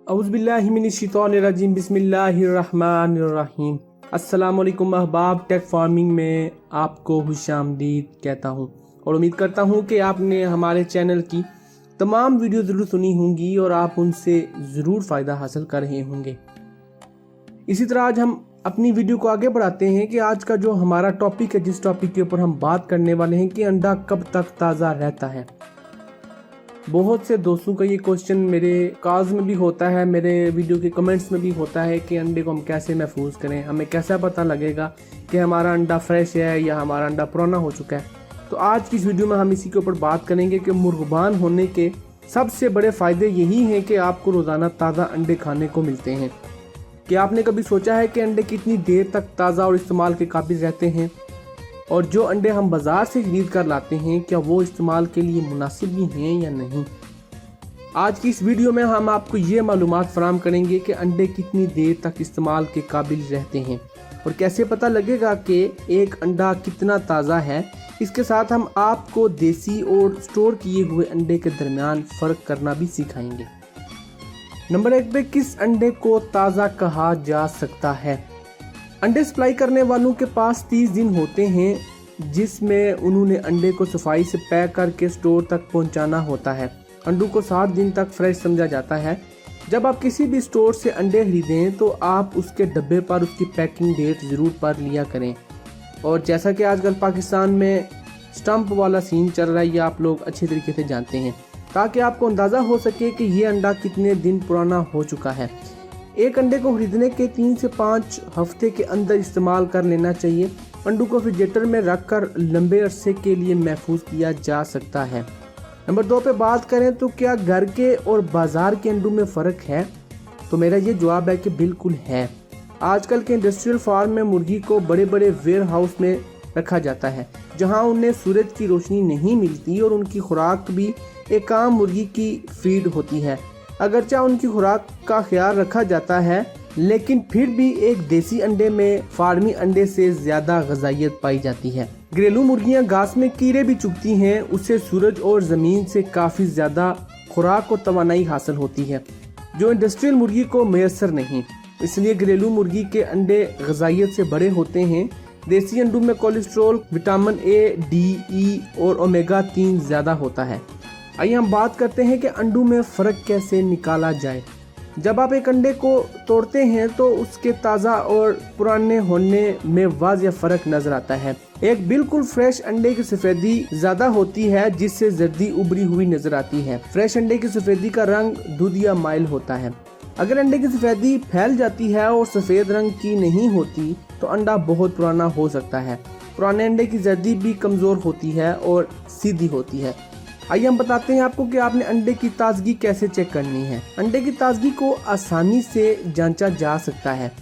औज़ुबिल्लाहिमिनश्शैतानिर्रजीम बिस्मिल्लाहिर्रहमानिर्रहीम। अस्सलाम वालेकुम अहबाब, टेक फार्मिंग में आपको खुशामदीद कहता हूँ और उम्मीद करता हूँ कि आपने हमारे चैनल की तमाम वीडियो ज़रूर सुनी होंगी और आप उनसे ज़रूर फ़ायदा हासिल कर रहे होंगे। इसी तरह आज हम अपनी वीडियो को आगे बढ़ाते हैं कि आज का जो हमारा टॉपिक है, जिस टॉपिक के ऊपर हम बात करने वाले हैं कि अंडा कब तक ताज़ा रहता है। बहुत से दोस्तों का ये क्वेश्चन मेरे कॉल्स में भी होता है, मेरे वीडियो के कमेंट्स में भी होता है कि अंडे को हम कैसे महफूज करें, हमें कैसा पता लगेगा कि हमारा अंडा फ्रेश है या हमारा अंडा पुराना हो चुका है। तो आज की इस वीडियो में हम इसी के ऊपर बात करेंगे कि मुर्गबान होने के सबसे बड़े फ़ायदे यही हैं कि आपको रोज़ाना ताज़ा अंडे खाने को मिलते हैं। क्या आपने कभी सोचा है कि अंडे कितनी देर तक ताज़ा और इस्तेमाल के काबिल रहते हैं, और जो अंडे हम बाज़ार से खरीद कर लाते हैं क्या वो इस्तेमाल के लिए मुनासिब भी हैं या नहीं। आज की इस वीडियो में हम आपको ये मालूमात फराहम करेंगे कि अंडे कितनी देर तक इस्तेमाल के काबिल रहते हैं और कैसे पता लगेगा कि एक अंडा कितना ताज़ा है। इसके साथ हम आपको देसी और स्टोर किए हुए अंडे के दरमियान फ़र्क करना भी सिखाएंगे। नंबर 1 पे किस अंडे को ताज़ा कहा जा सकता है। अंडे सप्लाई करने वालों के पास 30 दिन होते हैं जिसमें उन्होंने अंडे को सफाई से पैक करके स्टोर तक पहुंचाना होता है। अंडों को 60 दिन तक फ्रेश समझा जाता है। जब आप किसी भी स्टोर से अंडे खरीदें तो आप उसके डब्बे पर उसकी पैकिंग डेट ज़रूर पढ़ लिया करें। और जैसा कि आजकल पाकिस्तान में स्टंप वाला सीन चल रहा है, ये आप लोग अच्छे तरीके से जानते हैं, ताकि आपको अंदाज़ा हो सके कि ये अंडा कितने दिन पुराना हो चुका है। एक अंडे को खरीदने के 3 से 5 हफ्ते के अंदर इस्तेमाल कर लेना चाहिए। अंडों को रेफ्रिजरेटर में रखकर लंबे अरसे के लिए महफूज किया जा सकता है। नंबर 2 पे बात करें तो क्या घर के और बाज़ार के अंडों में फ़र्क है, तो मेरा ये जवाब है कि बिल्कुल है। आजकल के इंडस्ट्रियल फार्म में मुर्गी को बड़े बड़े वेयर हाउस में रखा जाता है जहाँ उन्हें सूरज की रोशनी नहीं मिलती और उनकी खुराक भी एक आम मुर्गी की फीड होती है। अगरचे उनकी खुराक का ख्याल रखा जाता है, लेकिन फिर भी एक देसी अंडे में फार्मी अंडे से ज़्यादा ग़िज़ाइयत पाई जाती है। घरेलू मुर्गियां घास में कीड़े भी चुगती हैं, उससे सूरज और ज़मीन से काफ़ी ज़्यादा खुराक और तवानाई हासिल होती है जो इंडस्ट्रियल मुर्गी को मैसर नहीं। इसलिए घरेलू मुर्गी के अंडे ग़िज़ाइयत से बड़े होते हैं। देसी अंडों में कोलेस्ट्रॉल, विटामिन ए, डी, ई और ओमेगा 3 ज़्यादा होता है। आइए हम बात करते हैं कि अंडों में फ़र्क कैसे निकाला जाए। जब आप एक अंडे को तोड़ते हैं तो उसके ताज़ा और पुराने होने में वाज़ेह फ़र्क नज़र आता है। एक बिल्कुल फ्रेश अंडे की सफ़ेदी ज़्यादा होती है जिससे जर्दी उभरी हुई नज़र आती है। फ्रेश अंडे की सफ़ेदी का रंग दूध या माइल होता है। अगर अंडे की सफ़ेदी फैल जाती है और सफ़ेद रंग की नहीं होती तो अंडा बहुत पुराना हो सकता है। पुराने अंडे की जर्दी भी कमज़ोर होती है और सीधी होती है। आइए हम बताते हैं आपको कि आपने अंडे की ताज़गी कैसे चेक करनी है। अंडे की ताज़गी को आसानी से जांचा जा सकता है।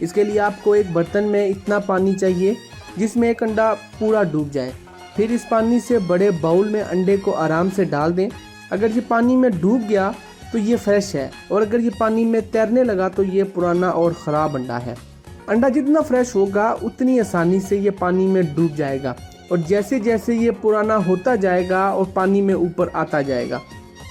इसके लिए आपको एक बर्तन में इतना पानी चाहिए जिसमें एक अंडा पूरा डूब जाए। फिर इस पानी से बड़े बाउल में अंडे को आराम से डाल दें। अगर ये पानी में डूब गया तो ये फ्रेश है, और अगर ये पानी में तैरने लगा तो ये पुराना और ख़राब अंडा है। अंडा जितना फ्रेश होगा उतनी आसानी से ये पानी में डूब जाएगा, और जैसे जैसे ये पुराना होता जाएगा और पानी में ऊपर आता जाएगा।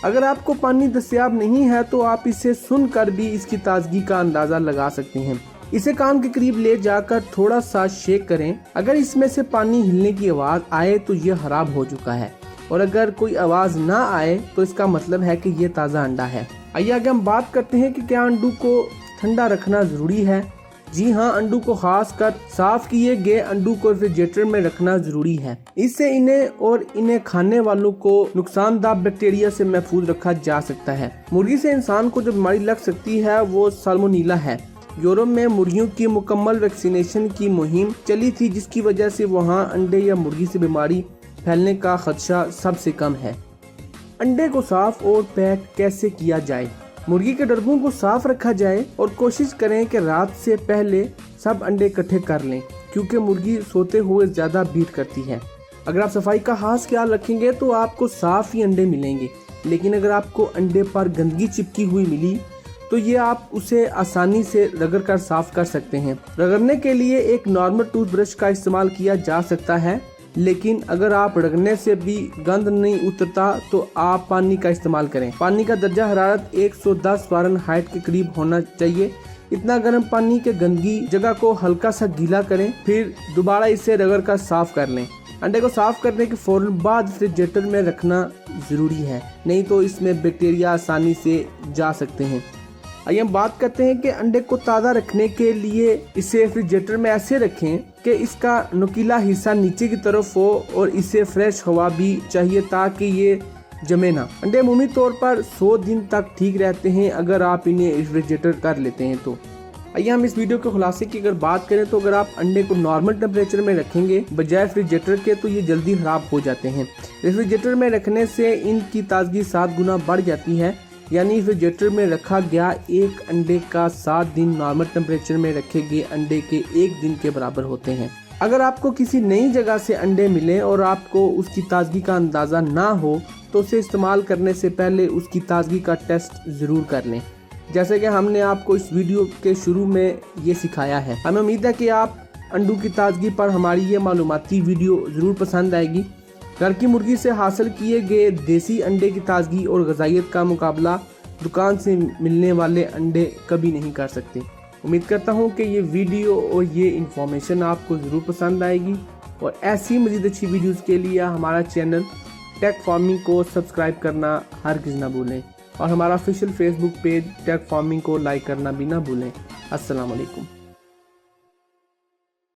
अगर आपको पानी दस्तयाब नहीं है तो आप इसे सुनकर भी इसकी ताज़गी का अंदाज़ा लगा सकते हैं। इसे कान के करीब ले जाकर थोड़ा सा शेक करें। अगर इसमें से पानी हिलने की आवाज़ आए तो ये खराब हो चुका है, और अगर कोई आवाज़ ना आए तो इसका मतलब है कि ये ताज़ा अंडा है। आइए आगे हम बात करते हैं कि क्या अंडों को ठंडा रखना ज़रूरी है। जी हाँ, अंडों को खास कर साफ किए गए अंडों को रेफ्रिजरेटर में रखना जरूरी है। इससे इन्हें और इन्हें खाने वालों को नुकसानदायक बैक्टीरिया से महफूज रखा जा सकता है। मुर्गी से इंसान को जो बीमारी लग सकती है वो साल्मोनेला है। यूरोप में मुर्गियों की मुकम्मल वैक्सीनेशन की मुहिम चली थी जिसकी वजह से वहाँ अंडे या मुर्गी से बीमारी फैलने का खदशा सबसे कम है। अंडे को साफ और पैक कैसे किया जाए। मुर्गी के डब्बों को साफ रखा जाए और कोशिश करें कि रात से पहले सब अंडे इकट्ठे कर लें, क्योंकि मुर्गी सोते हुए ज़्यादा बीट करती है। अगर आप सफाई का खास ख्याल रखेंगे तो आपको साफ ही अंडे मिलेंगे, लेकिन अगर आपको अंडे पर गंदगी चिपकी हुई मिली तो ये आप उसे आसानी से रगड़ कर साफ कर सकते हैं। रगड़ने के लिए एक नॉर्मल टूथब्रश का इस्तेमाल किया जा सकता है। लेकिन अगर आप रगड़ने से भी गंद नहीं उतरता तो आप पानी का इस्तेमाल करें। पानी का दर्जा हरारत 110 फ़ारेनहाइट के करीब होना चाहिए। इतना गर्म पानी के गंदगी जगह को हल्का सा गीला करें, फिर दोबारा इसे रगड़ कर साफ कर लें। अंडे को साफ करने के फौरन बाद रेफ्रिजरेटर में रखना ज़रूरी है, नहीं तो इसमें बैक्टीरिया आसानी से जा सकते हैं। आइए हम बात करते हैं कि अंडे को ताज़ा रखने के लिए इसे रेफ्रिजरेटर में ऐसे रखें कि इसका नुकीला हिस्सा नीचे की तरफ हो और इसे फ्रेश हवा भी चाहिए ताकि ये जमे ना। अंडे अमूमी तौर पर 100 दिन तक ठीक रहते हैं अगर आप इन्हें रेफ्रिजरेटर कर लेते हैं तो। आइए हम इस वीडियो के खुलासे की अगर बात करें तो अगर आप अंडे को नॉर्मल टेम्परेचर में रखेंगे बजाय रेफ्रिजरेटर के तो ये जल्दी खराब हो जाते हैं। रेफ्रिजरेटर में रखने से इनकी ताजगी 7 गुना बढ़ जाती है, यानी रेफ्रिजरेटर में रखा गया एक अंडे का 7 दिन नॉर्मल टेम्परेचर में रखे गए अंडे के 1 दिन के बराबर होते हैं। अगर आपको किसी नई जगह से अंडे मिले और आपको उसकी ताजगी का अंदाज़ा ना हो तो उसे इस्तेमाल करने से पहले उसकी ताजगी का टेस्ट ज़रूर कर लें, जैसे कि हमने आपको इस वीडियो के शुरू में ये सिखाया है। हमें उम्मीद है कि आप अंडों की ताजगी पर हमारी ये मालूमाती वीडियो ज़रूर पसंद आएगी। घर की मुर्गी से हासिल किए गए देसी अंडे की ताजगी और ग़िज़ाइयत का मुकाबला दुकान से मिलने वाले अंडे कभी नहीं कर सकते। उम्मीद करता हूँ कि ये वीडियो और ये इन्फॉर्मेशन आपको ज़रूर पसंद आएगी और ऐसी मज़ीद अच्छी वीडियोज़ के लिए हमारा चैनल टेक फार्मिंग को सब्सक्राइब करना हरगिज़ ना भूलें और हमारा official Facebook page Tech Farming को लाइक करना भी ना भूलें। अस्सलाम वालेकुम।